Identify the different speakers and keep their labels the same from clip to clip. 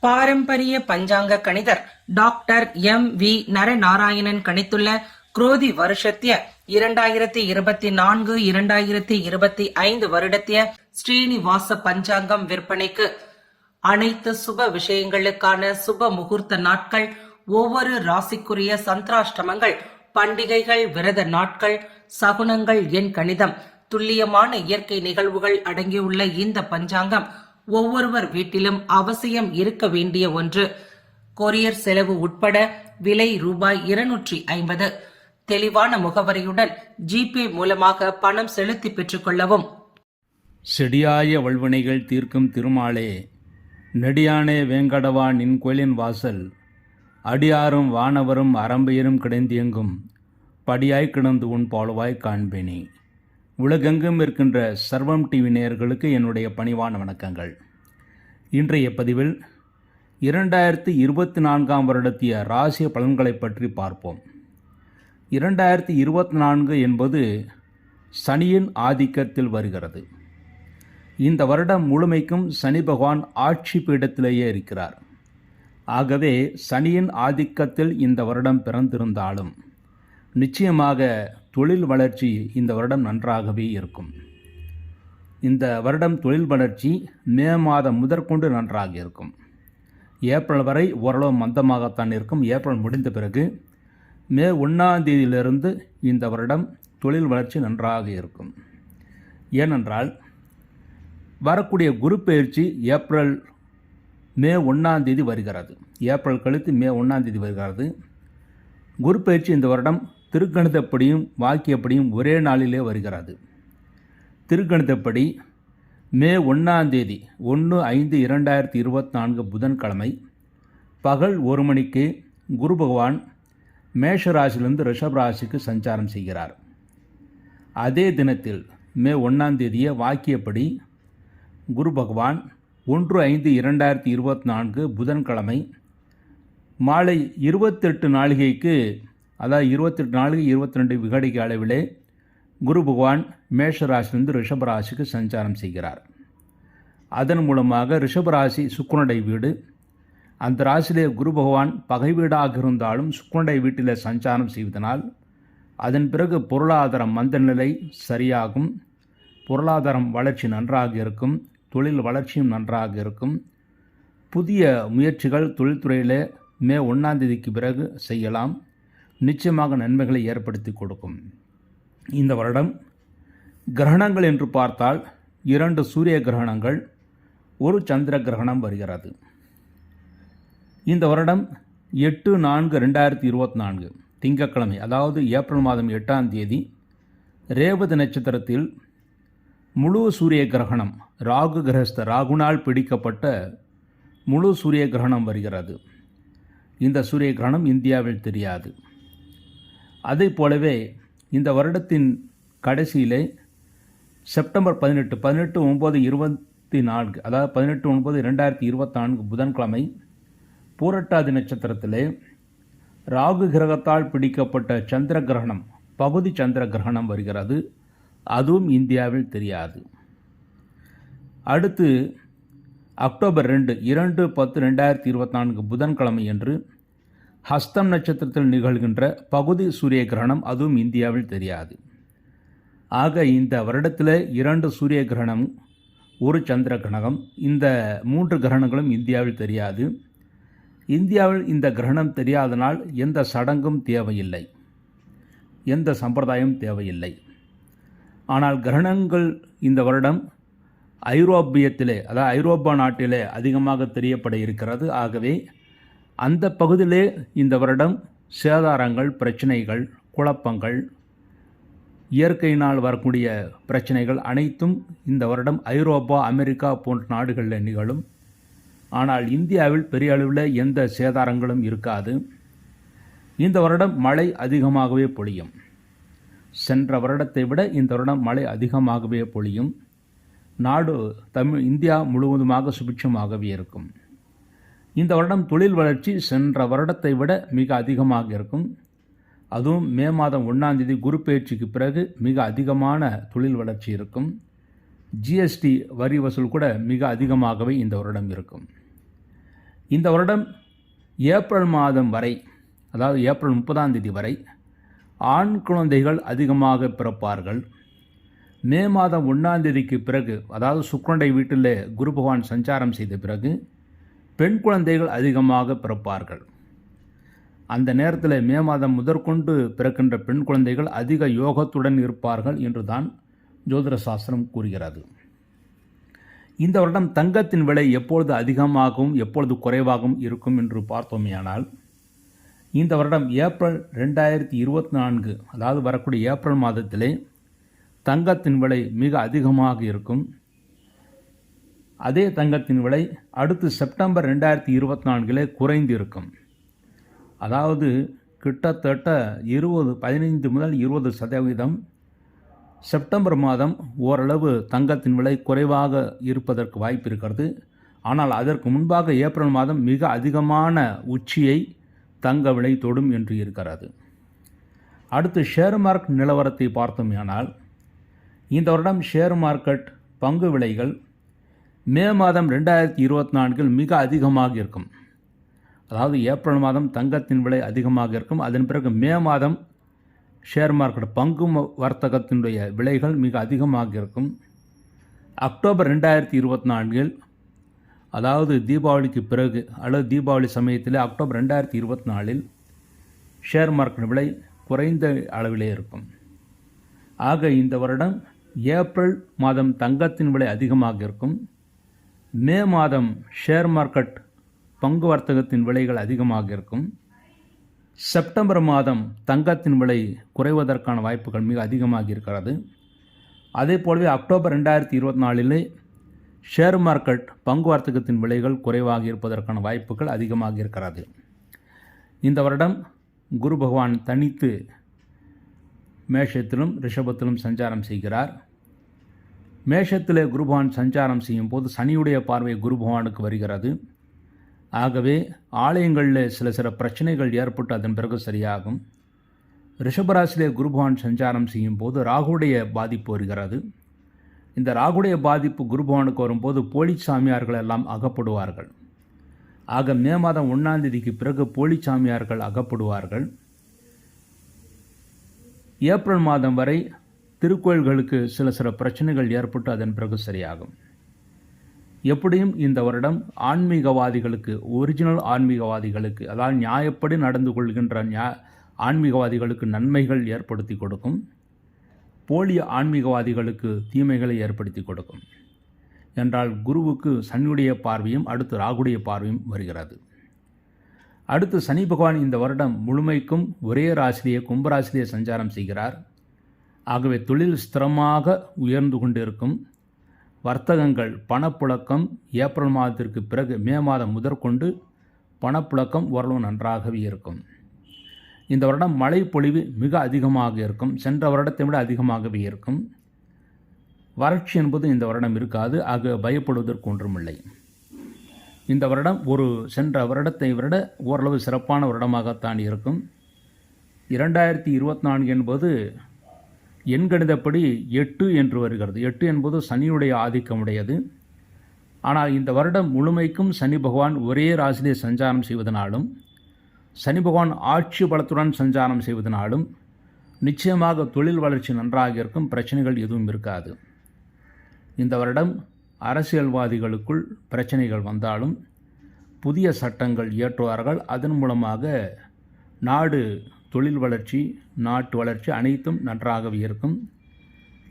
Speaker 1: பாரம்பரிய பஞ்சாங்க கணிதர் doctor V Naranarayanan கணித்துள்ள குரோதி வருஷத்திய 2024-2025 வருடத்திய ஸ்ரீனிவாச பஞ்சாங்கம் விற்பனைக்கு. அனைத்து சுப விஷயங்களுக்கான சுப முகூர்த்த நாட்கள், ஒவ்வொரு ராசிக்குரிய சந்திராஷ்டமங்கள், பண்டிகைகள், விரத நாட்கள், சகுனங்கள், எண் கணிதம், துல்லியமான இயற்கை நிகழ்வுகள் அடங்கியுள்ள இந்த பஞ்சாங்கம் ஒவ்வொருவர் வீட்டிலும் அவசியம் இருக்க வேண்டிய ஒன்று. கொரியர் செலவு உட்பட விலை ரூபாய் 250. தெளிவான முகவரியுடன் ஜிபே மூலமாக பணம் செலுத்தி பெற்றுக் கொள்ளவும்.
Speaker 2: செடியாய வல்வினைகள் தீர்க்கும் திருமாலே, நெடியானே வேங்கடவா நின் கோயிலின் வாசல், அடியாரும் வானவரும் அரம்பையரும் கிடைந்தியங்கும் படியாய் கிடந்து உன் பாலுவாய் காண்பேனே. உலகெங்கும் இருக்கின்ற சர்வம் டிவி நேயர்களுக்கு என்னுடைய பணிவான வணக்கங்கள். இன்றைய பதிவில் 2024 வருடத்திய ராசிய பலன்களை பற்றி பார்ப்போம். 2024 என்பது சனியின் ஆதிக்கத்தில் வருகிறது. இந்த வருடம் முழுமைக்கும் சனி பகவான் ஆட்சி பீடத்திலேயே இருக்கிறார். ஆகவே சனியின் ஆதிக்கத்தில் இந்த வருடம் பிறந்திருந்தாலும் நிச்சயமாக தொழில் வளர்ச்சி இந்த வருடம் நன்றாகவே இருக்கும். இந்த வருடம் தொழில் வளர்ச்சி மே மாதம் முதற்கொண்டு நன்றாக இருக்கும். ஏப்ரல் வரை ஓரளவு மந்தமாகத்தான் இருக்கும். ஏப்ரல் முடிந்த பிறகு மே 1ஆம் தேதியிலிருந்து இந்த வருடம் தொழில் வளர்ச்சி நன்றாக இருக்கும். ஏனென்றால் வரக்கூடிய குரு பயிற்சி மே 1ஆம் தேதி வருகிறது. ஏப்ரல் கழித்து மே 1ஆம் தேதி வருகிறது. குரு பயிற்சி இந்த வருடம் திருக்கணிதப்படியும் வாக்கியப்படியும் ஒரே நாளிலே வருகிறது. திருக்கணிதப்படி மே 1ஆம் தேதி 1/5/2024 புதன்கிழமை பகல் 1 மணிக்கு குரு பகவான் மேஷ ராசியிலிருந்து ரிஷப ராசிக்கு சஞ்சாரம் செய்கிறார். அதே தினத்தில் மே 1ஆம் தேதியே வாக்கியப்படி குரு பகவான் 1/5/2024 புதன்கிழமை மாலை 28 நாழிகைக்கு, அதாவது 28 நாழிகை 22 விகடிக்கு அளவிலே குரு பகவான் மேஷ ராசியிலிருந்து ரிஷப ராசிக்கு சஞ்சாரம் செய்கிறார். அதன் மூலமாக ரிஷபராசி சுக்கிரனுடைய வீடு. அந்த ராசியிலே குரு பகவான் பகை வீடாக இருந்தாலும் சுக்கிரனுடைய வீட்டில் சஞ்சாரம் செய்வதனால் அதன் பிறகு பொருளாதாரம் மந்த நிலை சரியாகும். பொருளாதாரம் வளர்ச்சி நன்றாக இருக்கும். தொழில் வளர்ச்சியும் நன்றாக இருக்கும். புதிய முயற்சிகள் தொழில்துறையில் மே 1ஆம் தேதிக்கு பிறகு செய்யலாம். நிச்சயமாக நன்மைகளை ஏற்படுத்தி கொடுக்கும். இந்த வருடம் கிரகணங்கள் என்று பார்த்தால் 2 சூரிய கிரகணங்கள், 1 சந்திர கிரகணம் வருகிறது. இந்த வருடம் 8/4/2024 திங்கட்கிழமை, அதாவது ஏப்ரல் மாதம் 8ஆம் தேதி ரேவதி நட்சத்திரத்தில் முழு சூரிய கிரகணம், ராகு கிரகஸ்த ராகுனால் பிடிக்கப்பட்ட முழு சூரிய கிரகணம் வருகிறது. இந்த சூரிய கிரகணம் இந்தியாவில் தெரியாது. அதை போலவே இந்த வருடத்தின் கடைசியிலே செப்டம்பர் 18/9/24, அதாவது 18/9/2024 புதன்கிழமை பூரட்டாதி நட்சத்திரத்திலே ராகு கிரகத்தால் பிடிக்கப்பட்ட சந்திர கிரகணம், பகுதி சந்திர கிரகணம் வருகிறது. அதுவும் இந்தியாவில் தெரியாது. அடுத்து அக்டோபர் 2/10/2024 புதன்கிழமை என்று ஹஸ்தம் நட்சத்திரத்தில் நிகழ்கின்ற பகுதி சூரிய கிரகணம், அதுவும் இந்தியாவில் தெரியாது. ஆக இந்த வருடத்தில் 2 சூரிய கிரகணம், 1 சந்திர கிரகணம், இந்த 3 கிரகணங்களும் இந்தியாவில் தெரியாது. இந்தியாவில் இந்த கிரகணம் தெரியாதனால் எந்த சடங்கும் தேவையில்லை, எந்த சம்பிரதாயம் தேவையில்லை. ஆனால் கிரகணங்கள் இந்த வருடம் ஐரோப்பியத்திலே, அதாவது ஐரோப்பா நாட்டிலே அதிகமாக தெரியப்பட இருக்கிறது. ஆகவே அந்த பகுதியிலே இந்த வருடம் சேதாரங்கள், பிரச்சனைகள், குழப்பங்கள், இயற்கையினால் வரக்கூடிய பிரச்சனைகள் அனைத்தும் இந்த வருடம் ஐரோப்பா, அமெரிக்கா போன்ற நாடுகளில் நிகழும். ஆனால் இந்தியாவில் பெரிய அளவில் எந்த சேதாரங்களும் இருக்காது. இந்த வருடம் மழை அதிகமாகவே பொழியும். சென்ற வருடத்தை விட இந்த வருடம் மழை அதிகமாகவே பொழியும். நாடு இந்தியா முழுவதுமாக சுபிட்சமாகவே இருக்கும். இந்த வருடம் தொழில் வளர்ச்சி சென்ற வருடத்தை விட மிக அதிகமாக இருக்கும். அதுவும் மே மாதம் 1ஆம் தேதி குரு பயிற்சிக்கு பிறகு மிக அதிகமான தொழில் வளர்ச்சி இருக்கும். ஜிஎஸ்டி வரி வசூல் கூட மிக அதிகமாகவே இந்த வருடம் இருக்கும். இந்த வருடம் ஏப்ரல் மாதம் வரை, அதாவது ஏப்ரல் 30ஆம் தேதி வரை ஆண் குழந்தைகள் அதிகமாக பிறப்பார்கள். மே மாதம் 1ஆம் தேதிக்கு பிறகு, அதாவது சுக்கிரனுடைய வீட்டில் குரு பகவான் சஞ்சாரம் செய்த பிறகு பெண் குழந்தைகள் அதிகமாக பிறப்பார்கள். அந்த நேரத்தில் மே மாதம் முதற்கொண்டு பிறக்கின்ற பெண் குழந்தைகள் அதிக யோகத்துடன் இருப்பார்கள் என்று தான் ஜோதிட சாஸ்திரம் கூறுகிறது. இந்த வருடம் தங்கத்தின் விலை எப்பொழுது அதிகமாகவும் எப்பொழுது குறைவாகவும் இருக்கும் என்று பார்த்தோமேயானால், இந்த வருடம் ஏப்ரல் 2024, அதாவது வரக்கூடிய ஏப்ரல் மாதத்திலே தங்கத்தின் விலை மிக அதிகமாக இருக்கும். அதே தங்கத்தின் விலை அடுத்து செப்டம்பர் 2024 குறைந்து இருக்கும். அதாவது கிட்டத்தட்ட 15 முதல் 20% செப்டம்பர் மாதம் ஓரளவு தங்கத்தின் விலை குறைவாக இருப்பதற்கு வாய்ப்பு இருக்கிறது. ஆனால் அதற்கு முன்பாக ஏப்ரல் மாதம் மிக அதிகமான உச்சியை தங்க விலை தொடும் என்று இருக்கிறது. அடுத்து ஷேர் மார்க்கெட் நிலவரத்தை பார்த்தோமேயானால், இந்த வருடம் ஷேர் மார்க்கெட் பங்கு விலைகள் மே மாதம் 2024 மிக அதிகமாக இருக்கும். அதாவது ஏப்ரல் மாதம் தங்கத்தின் விலை அதிகமாக இருக்கும். அதன் பிறகு மே மாதம் ஷேர் மார்க்கெட் பங்கு வர்த்தகத்தினுடைய விலைகள் மிக அதிகமாக இருக்கும். அக்டோபர் 2024, அதாவது தீபாவளிக்கு பிறகு அல்லது தீபாவளி சமயத்தில் அக்டோபர் 2024 ஷேர் மார்க்கெட் விலை குறைந்த அளவிலே இருக்கும். ஆக இந்த வருடம் ஏப்ரல் மாதம் தங்கத்தின் விலை அதிகமாக இருக்கும். மே மாதம் ஷேர் மார்க்கெட் பங்கு வர்த்தகத்தின் விலைகள் அதிகமாக இருக்கும். செப்டம்பர் மாதம் தங்கத்தின் விலை குறைவதற்கான வாய்ப்புகள் மிக அதிகமாக இருக்கிறது. அதே போலவே அக்டோபர் 2024 ஷேர் மார்க்கெட் பங்கு வர்த்தகத்தின் விலைகள் குறைவாக இருப்பதற்கான வாய்ப்புகள் அதிகமாக இருக்கிறது. இந்த வருடம் குரு பகவான் தனித்து மேஷத்திலும் ரிஷபத்திலும் சஞ்சாரம் செய்கிறார். மேஷத்திலே குரு பகவான் சஞ்சாரம் செய்யும் போது சனியுடைய பார்வை குரு பகவானுக்கு வருகிறது. ஆகவே ஆலயங்களில் சில பிரச்சனைகள் ஏற்பட்டு அதன் பிறகு சரியாகும். ரிஷபராசிலே குரு பகவான் சஞ்சாரம் செய்யும் போது ராகுடைய பாதிப்பு வருகிறது. இந்த ராகுடைய பாதிப்பு குரு பகவானுக்கு வரும்போது போலி சாமியார்கள் எல்லாம் அகப்படுவார்கள். ஆக மே மாதம் 1ஆம் தேதிக்கு பிறகு போலி சாமியார்கள் அகப்படுவார்கள். ஏப்ரல் மாதம் வரை திருக்கோயில்களுக்கு சில பிரச்சனைகள் ஏற்பட்டு அதன் பிறகு சரியாகும். எப்படியும் இந்த வருடம் ஆன்மீகவாதிகளுக்கு, ஒரிஜினல் ஆன்மீகவாதிகளுக்கு, அதாவது நியாயப்படி நடந்து கொள்கின்ற ஆன்மீகவாதிகளுக்கு நன்மைகள் ஏற்படுத்தி கொடுக்கும். போலி ஆன்மீகவாதிகளுக்கு தீமைகளை ஏற்படுத்தி கொடுக்கும். என்றால் குருவுக்கு சனியுடைய பார்வையும் அடுத்து ராகுடைய பார்வையும் வருகிறது. அடுத்து சனி பகவான் இந்த வருடம் முழுமைக்கும் ஒரே ராசிலேயே கும்பராசிலேயே சஞ்சாரம் செய்கிறார். ஆகவே தொழில் ஸ்திரமாக உயர்ந்து கொண்டிருக்கும். வர்த்தகங்கள், பணப்புழக்கம் ஏப்ரல் மாதத்திற்கு பிறகு மே மாதம் முதற்கொண்டு பணப்புழக்கம் ஓரளவு நன்றாகவே இருக்கும். இந்த வருடம் மழை பொழிவு மிக அதிகமாக இருக்கும். சென்ற வருடத்தை விட அதிகமாகவே இருக்கும். வறட்சி என்பது இந்த வருடம் இருக்காது. ஆக பயப்படுவதற்கு ஒன்றுமில்லை. இந்த வருடம் சென்ற வருடத்தை விட ஓரளவு சிறப்பான வருடமாகத்தான் இருக்கும். 2024 என்பது எண்கணிதப்படி 8 என்று வருகிறது. 8 என்பது சனியுடைய ஆதிக்கமுடையது. ஆனால் இந்த வருடம் முழுமைக்கும் சனி பகவான் ஒரே ராசியிலே சஞ்சாரம் செய்வதனாலும், சனி பகவான் ஆட்சி பலத்துடன் சஞ்சாரம் செய்வதனாலும் நிச்சயமாக தொழில் வளர்ச்சி நன்றாக இருக்கும். பிரச்சனைகள் எதுவும் இருக்காது. இந்த வருடம் அரசியல்வாதிகளுக்குள் பிரச்சனைகள் வந்தாலும் புதிய சட்டங்கள் இயற்றுவார்கள். அதன் மூலமாக நாடு தொழில் வளர்ச்சி, நாட்டு வளர்ச்சி அனைத்தும் நன்றாகவே இருக்கும்.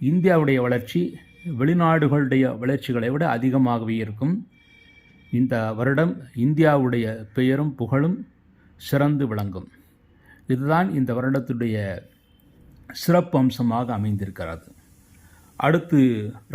Speaker 2: இந்தியாவுடைய வளர்ச்சி வெளிநாடுகளுடைய வளர்ச்சிகளை விட அதிகமாகவே இருக்கும். இந்த வருடம் இந்தியாவுடைய பெயரும் புகழும் சிறந்து விளங்கும். இதுதான் இந்த வருடத்துடைய சிறப்பு அம்சமாக அமைந்திருக்கிறது. அடுத்து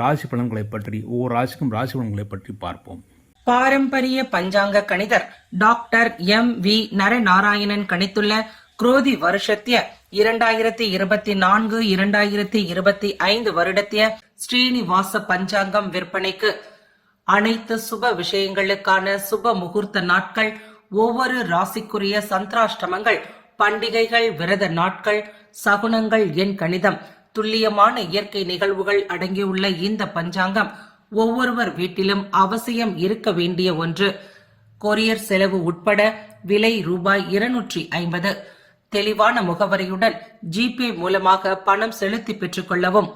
Speaker 2: ராசி பலன்களை பற்றி, ஒவ்வொரு ராசிக்கும் ராசி பலன்களை பற்றி பார்ப்போம்.
Speaker 1: பாரம்பரிய பஞ்சாங்க கணிதர் டாக்டர் M.V. நரநாராயணன் கணித்துள்ள குரோதி வருஷத்திய 2024-2025 வருடத்திய ஸ்ரீனிவாச பஞ்சாங்கம் விற்பனைக்கு அனைத்து சுப விஷயங்களுக்கான சுப முகூர்த்த நாட்கள், ஒவ்வொரு ராசிக்குரிய சந்திராஷ்டமங்கள், பண்டிகைகள், விரத நாட்கள், சகுனங்கள், எண் கணிதம், துல்லியமான இயற்கை நிகழ்வுகள் அடங்கியுள்ள இந்த பஞ்சாங்கம் ஒவ்வொருவர் வீட்டிலும் அவசியம் இருக்க வேண்டிய ஒன்று. கொரியர் செலவு உட்பட விலை ரூபாய் 250. தெளிவான முகவரியுடன் ஜிபே மூலமாக பணம் செலுத்தி பெற்றுக் கொள்ளவும்.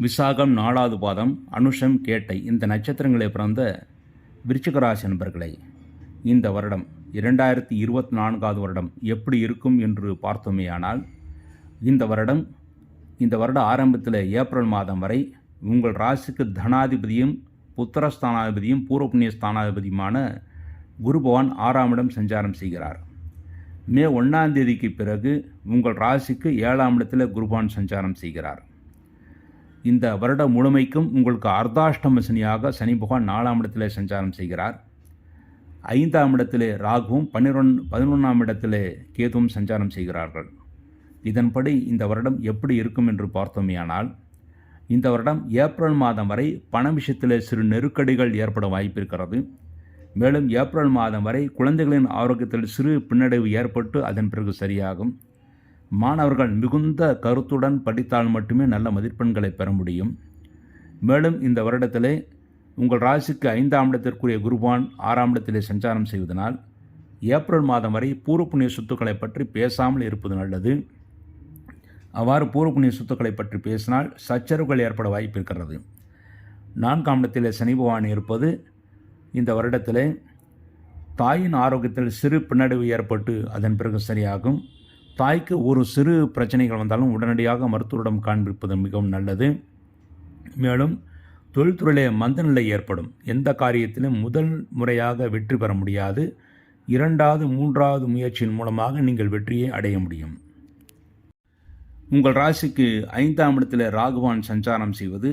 Speaker 2: விசாகம் 4வது பாதம், அனுஷம், கேட்டை இந்த நட்சத்திரங்களை பிறந்த விருச்சிக ராசி நண்பர்களை, இந்த வருடம் 2024வது வருடம் எப்படி இருக்கும் என்று பார்த்தோமேயானால், இந்த வருட ஆரம்பத்தில் ஏப்ரல் மாதம் வரை உங்கள் ராசிக்கு தனாதிபதியும் புத்திரஸ்தானாதிபதியும் பூர்வ புண்ணிய ஸ்தானாதிபதியுமான குரு பகவான் 6ஆம் இடம் சஞ்சாரம் செய்கிறார். மே 1ஆம் தேதிக்கு பிறகு உங்கள் ராசிக்கு 7ஆம் இடத்தில் குரு பகவான் சஞ்சாரம் செய்கிறார். இந்த வருடம் முழுமைக்கும் உங்களுக்கு அர்த்தாஷ்டம சனியாக சனி பகவான் 4ஆம் இடத்தில் சஞ்சாரம் செய்கிறார். 5ஆம் இடத்திலே ராகுவும் 11ஆம் இடத்திலே கேதுவும் சஞ்சாரம் செய்கிறார்கள். இதன்படி இந்த வருடம் எப்படி இருக்கும் என்று பார்த்தோமேயானால், இந்த வருடம் ஏப்ரல் மாதம் வரை பண விஷயத்தில் சிறு நெருக்கடிகள் ஏற்பட வாய்ப்பிருக்கிறது. மேலும் ஏப்ரல் மாதம் வரை குழந்தைகளின் ஆரோக்கியத்தில் சிறு பின்னடைவு ஏற்பட்டு அதன் பிறகு சரியாகும். மாணவர்கள் மிகுந்த கருத்துடன் படித்தால் மட்டுமே நல்ல மதிப்பெண்களை பெற முடியும். மேலும் இந்த வருடத்திலே உங்கள் ராசிக்கு 5ஆம் இடத்திற்குரிய குருபான் 6ஆம் இடத்திலே சஞ்சாரம் செய்வதனால் ஏப்ரல் மாதம் வரை பூர்வ புண்ணிய சொத்துக்களை பற்றி பேசாமல் இருப்பது நல்லது. அவ்வாறு பூர்வ புண்ணிய சொத்துக்களை பற்றி பேசினால் சச்சரவுகள் ஏற்பட வாய்ப்பு இருக்கிறது. 4ஆம் இடத்தில் சனி பகவான் இருப்பது இந்த வருடத்தில் தாயின் ஆரோக்கியத்தில் சிறு பின்னடைவு ஏற்பட்டு அதன் பிறகு சரியாகும். தாய்க்கு ஒரு சிறு பிரச்சனைகள் வந்தாலும் உடனடியாக மருத்துவரிடம் காண்பிப்பது மிகவும் நல்லது. மேலும் தொழில்துறையிலே மந்தநிலை ஏற்படும். எந்த காரியத்திலும் முதல் முறையாக வெற்றி பெற முடியாது. 2வது 3வது முயற்சியின் மூலமாக நீங்கள் வெற்றியை அடைய முடியும். உங்கள் ராசிக்கு 5ஆம் இடத்தில் ராகுவான் சஞ்சாரம் செய்வது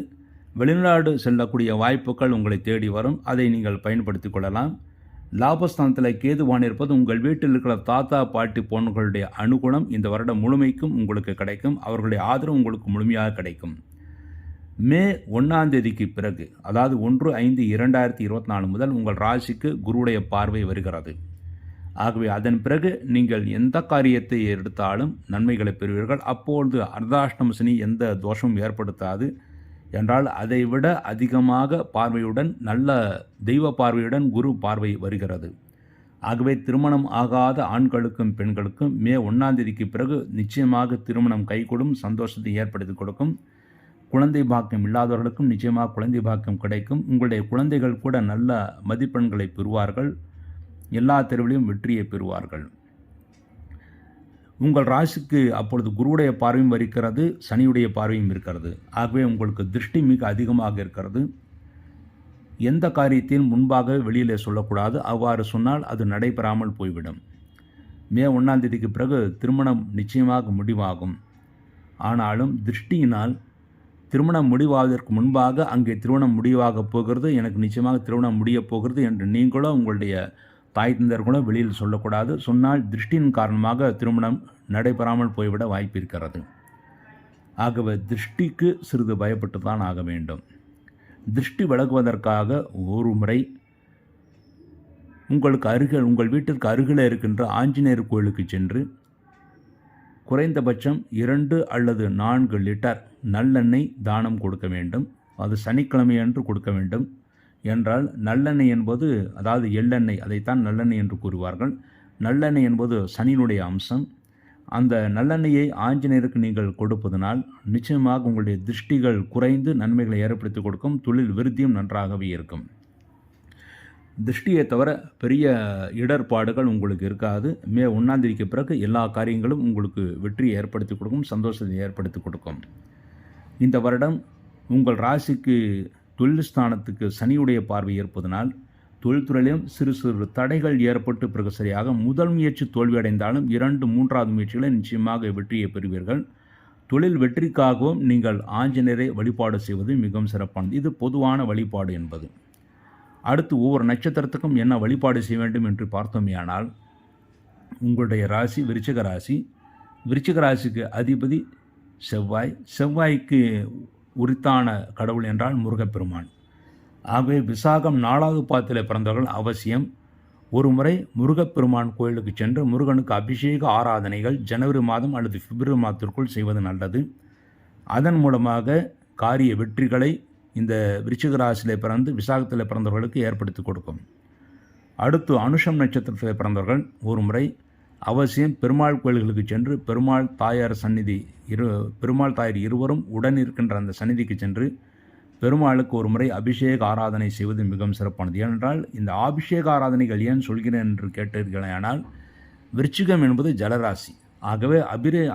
Speaker 2: வெளிநாடு செல்லக்கூடிய வாய்ப்புகள் உங்களை தேடி வரும். அதை நீங்கள் பயன்படுத்தி கொள்ளலாம். லாபஸ்தானத்தில் கேதுவான் இருப்பது உங்கள் வீட்டில் இருக்கிற தாத்தா பாட்டி போன்றவர்களுடைய அனுகூலம் இந்த வருடம் முழுமைக்கும் உங்களுக்கு கிடைக்கும். அவர்களுடைய ஆதரவு உங்களுக்கு முழுமையாக கிடைக்கும். மே 1ஆம் தேதிக்கு பிறகு, அதாவது 1/5/2024 முதல் உங்கள் ராசிக்கு குருவுடைய பார்வை வருகிறது. ஆகவே அதன் பிறகு நீங்கள் எந்த காரியத்தை எடுத்தாலும் நன்மைகளை பெறுவீர்கள். அப்பொழுது அர்த்தாஷ்டம சனி எந்த தோஷமும் ஏற்படுத்தாது. என்றால் அதைவிட அதிகமாக பார்வையுடன், நல்ல தெய்வ பார்வையுடன் குரு பார்வை வருகிறது. ஆகவே திருமணம் ஆகாத ஆண்களுக்கும் பெண்களுக்கும் மே 1ஆம் தேதிக்கு பிறகு நிச்சயமாக திருமணம் கைகூடும், சந்தோஷத்தை ஏற்படுத்தி கொடுக்கும். குழந்தை பாக்கியம் இல்லாதவர்களுக்கும் நிச்சயமாக குழந்தை பாக்கியம் கிடைக்கும். உங்களுடைய குழந்தைகள் கூட நல்ல மதிப்பெண்களை பெறுவார்கள். எல்லா தெருவிலையும் வெற்றியை பெறுவார்கள். உங்கள் ராசிக்கு அப்பொழுது குருவுடைய பார்வையும் இருக்கிறது, சனியுடைய பார்வையும் இருக்கிறது. ஆகவே உங்களுக்கு திருஷ்டி மிக அதிகமாக இருக்கிறது. எந்த காரியத்தையும் முன்பாக வெளியிலே சொல்லக்கூடாது. அவ்வாறு சொன்னால் அது நடைபெறாமல் போய்விடும். மே 1ஆம் தேதிக்கு பிறகு திருமணம் நிச்சயமாக முடிவாகும். ஆனாலும் திருஷ்டியினால் திருமணம் முடிவாவதற்கு முன்பாக அங்கே திருமணம் முடிவாக போகிறது, எனக்கு நிச்சயமாக திருமணம் முடியப் போகிறது என்று நீங்களோ உங்களுடைய தாய் தந்தர்களும் வெளியில் சொல்லக்கூடாது. சொன்னால் திருஷ்டியின் காரணமாக திருமணம் நடைபெறாமல் போய்விட வாய்ப்பு இருக்கிறது. ஆகவே திருஷ்டிக்கு சிறிது பயப்பட்டு தான் ஆக வேண்டும். திருஷ்டி விலகுவதற்காக ஒரு முறை உங்கள் வீட்டிற்கு அருகில் இருக்கின்ற ஆஞ்சநேயர் கோயிலுக்கு சென்று குறைந்தபட்சம் 2 அல்லது 4 லிட்டர் நல்லெண்ணெய் தானம் கொடுக்க வேண்டும். அது சனிக்கிழமை அன்று கொடுக்க வேண்டும். என்றால் நல்லெண்ணெய் என்பது, அதாவது எள்ளெண்ணெய், அதைத்தான் நல்லெண்ணெய் என்று கூறுவார்கள். நல்லெண்ணெய் என்பது சனியினுடைய அம்சம். அந்த நல்லெண்ணெயை ஆஞ்சநேயருக்கு நீங்கள் கொடுப்பதனால் நிச்சயமாக உங்களுடைய திருஷ்டிகள் குறைந்து நன்மைகளை ஏற்படுத்தி கொடுக்கும். தொழில் விருத்தியும் நன்றாகவே இருக்கும். திருஷ்டியை தவிர பெரிய இடர்பாடுகள் உங்களுக்கு இருக்காது. மே 1ஆம் தேதிக்கு பிறகு எல்லா காரியங்களும் உங்களுக்கு வெற்றியை ஏற்படுத்தி கொடுக்கும், சந்தோஷத்தை ஏற்படுத்தி கொடுக்கும். இந்த வருடம் உங்கள் ராசிக்கு தொழில் ஸ்தானத்துக்கு சனியுடைய பார்வை ஏற்பதனால் தொழில்துறையிலும் சிறு சிறு தடைகள் ஏற்பட்டு பிறகு சரியாக முதல் முயற்சி தோல்வியடைந்தாலும் 2, 3வது முயற்சிகளை நிச்சயமாக வெற்றியை பெறுவீர்கள். தொழில் வெற்றிக்காகவும் நீங்கள் ஆஞ்சநேயரை வழிபாடு செய்வது மிகவும் சிறப்பானது. இது பொதுவான வழிபாடு என்பது. அடுத்து ஒவ்வொரு நட்சத்திரத்துக்கும் என்ன வழிபாடு செய்ய வேண்டும் என்று பார்த்தோமேயானால், உங்களுடைய ராசி விருச்சிக ராசி. விருச்சிக ராசிக்கு அதிபதி செவ்வாய்க்கு உரித்தான கடவுள் என்றால் முருகப்பெருமான். ஆகவே விசாகம் 4வது பாதத்தில் பிறந்தவர்கள் அவசியம் ஒரு முறை முருகப்பெருமான் கோயிலுக்கு சென்று முருகனுக்கு அபிஷேக ஆராதனைகள் ஜனவரி மாதம் அல்லது பிப்ரவரி மாதத்திற்குள் செய்வது நல்லது. அதன் மூலமாக காரிய வெற்றிகளை இந்த விருச்சிக ராசியில் பிறந்து விசாகத்தில் பிறந்தவர்களுக்கு ஏற்படுத்தி கொடுக்கும். அடுத்து அனுஷம் நட்சத்திரத்தில் பிறந்தவர்கள் ஒரு முறை அவசியம் பெருமாள் கோயில்களுக்கு சென்று பெருமாள் தாயார் இருவரும் உடன் இருக்கின்ற அந்த சந்நிதிக்கு சென்று பெருமாளுக்கு ஒரு முறை அபிஷேக ஆராதனை செய்வது மிகவும் சிறப்பானது. ஏனென்றால் இந்த அபிஷேக ஆராதனைகள் ஏன் சொல்கிறேன் என்று கேட்டீர்களானால், விருச்சிகம் என்பது ஜலராசி. ஆகவே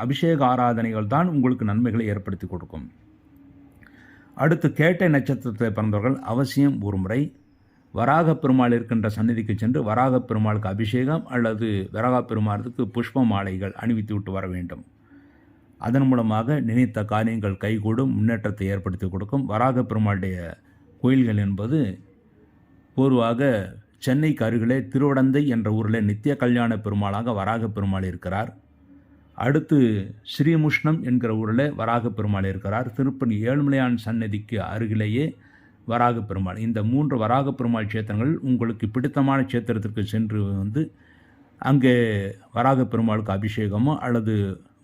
Speaker 2: அபிஷேக ஆராதனைகள் தான் உங்களுக்கு நன்மைகளை ஏற்படுத்தி கொடுக்கும். அடுத்து கேட்டை நட்சத்திரத்தில் பிறந்தவர்கள் அவசியம் ஒரு முறை வராக பெருமாள் இருக்கின்ற சந்நிதிக்கு சென்று வராக பெருமாளுக்கு அபிஷேகம் அல்லது வராக பெருமாளுக்கு புஷ்ப மாலைகள் அணிவித்து விட்டு வர வேண்டும். அதன் மூலமாக நினைத்த காரியங்கள் கைகூடும், முன்னேற்றத்தை ஏற்படுத்தி கொடுக்கும். வராக பெருமாளுடைய கோயில்கள் என்பது பொதுவாக சென்னைக்கு அருகிலே திருவடந்தை என்ற ஊரில் நித்திய கல்யாண பெருமாளாக வராக பெருமாள் இருக்கிறார். அடுத்து ஸ்ரீமுஷ்ணம் என்கிற ஊரில் வராக பெருமாள் இருக்கிறார். திருப்பதி ஏழுமலையான் சன்னதிக்கு அருகிலேயே வராக பெருமாள். இந்த 3 வராக பெருமாள் சேத்திரங்கள் உங்களுக்கு பிடித்தமான சேத்திரத்திற்கு சென்று அங்கே வராக பெருமாளுக்கு அபிஷேகமோ அல்லது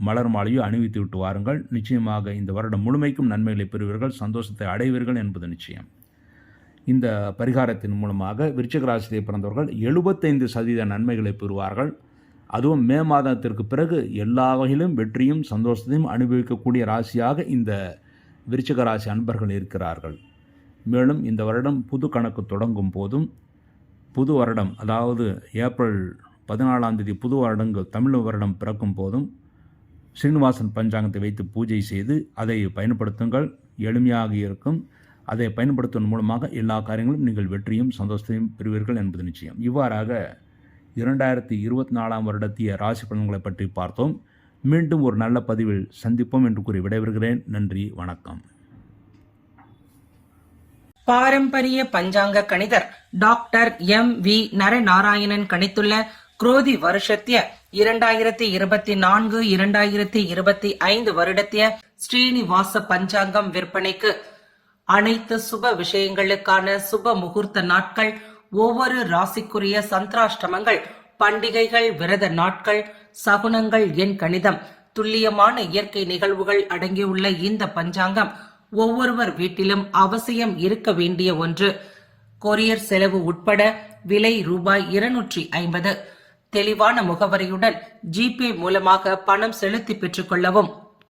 Speaker 2: மலர் மாலையோ அணிவித்து விட்டு வாருங்கள். நிச்சயமாக இந்த வருடம் முழுமைக்கும் நன்மைகளை பெறுவீர்கள், சந்தோஷத்தை அடைவீர்கள் என்பது நிச்சயம். இந்த பரிகாரத்தின் மூலமாக விருச்சிக ராசியிலே பிறந்தவர்கள் 75% நன்மைகளை பெறுவார்கள். அதுவும் மே மாதத்திற்கு பிறகு எல்லா வகையிலும் வெற்றியும் சந்தோஷத்தையும் அனுபவிக்கக்கூடிய ராசியாக இந்த விருச்சிக ராசி அன்பர்கள் இருக்கிறார்கள். மேலும் இந்த வருடம் புது கணக்கு தொடங்கும் போதும் புது வருடம், அதாவது ஏப்ரல் 14 புது வருடங்கள் தமிழ் வருடம் பிறக்கும் போதும் ஸ்ரீனிவாசன் பஞ்சாங்கத்தை வைத்து பூஜை செய்து அதை பயன்படுத்துங்கள். எளிமையாக இருக்கும். அதை பயன்படுத்துவதன் மூலமாக எல்லா காரியங்களும் நீங்கள் வெற்றியும் சந்தோஷத்தையும் பெறுவீர்கள் என்பது நிச்சயம். இவ்வாறாக 2024 வருடத்திய ராசி பலன்களை பற்றி பார்த்தோம். மீண்டும் ஒரு நல்ல பதிவில் சந்திப்போம் என்று கூறி விடைபெறுகிறேன். நன்றி, வணக்கம்.
Speaker 1: பாரம்பரிய பஞ்சாங்க கணிதர் டாக்டர் M.V. நரநாராயணன் கணித்துள்ள குரோதி வருஷத்திய 2024-2025 வருடத்திய ஸ்ரீனிவாச பஞ்சாங்கம் விற்பனைக்கு அனைத்து சுப விஷயங்களுக்கான சுப முகூர்த்த நாட்கள், ஒவ்வொரு ராசிக்குரிய சந்திராஷ்டமங்கள், பண்டிகைகள், விரத நாட்கள், சகுனங்கள், எண் கணிதம், துல்லியமான இயற்கை நிகழ்வுகள் அடங்கியுள்ள இந்த பஞ்சாங்கம் ஒவ்வொருவர் வீட்டிலும் அவசியம் இருக்க வேண்டிய ஒன்று. கொரியர் செலவு உட்பட விலை ரூபாய் 250. தெளிவான முகவரியுடன் ஜிபே மூலமாக பணம் செலுத்தி பெற்றுக் கொள்ளவும்.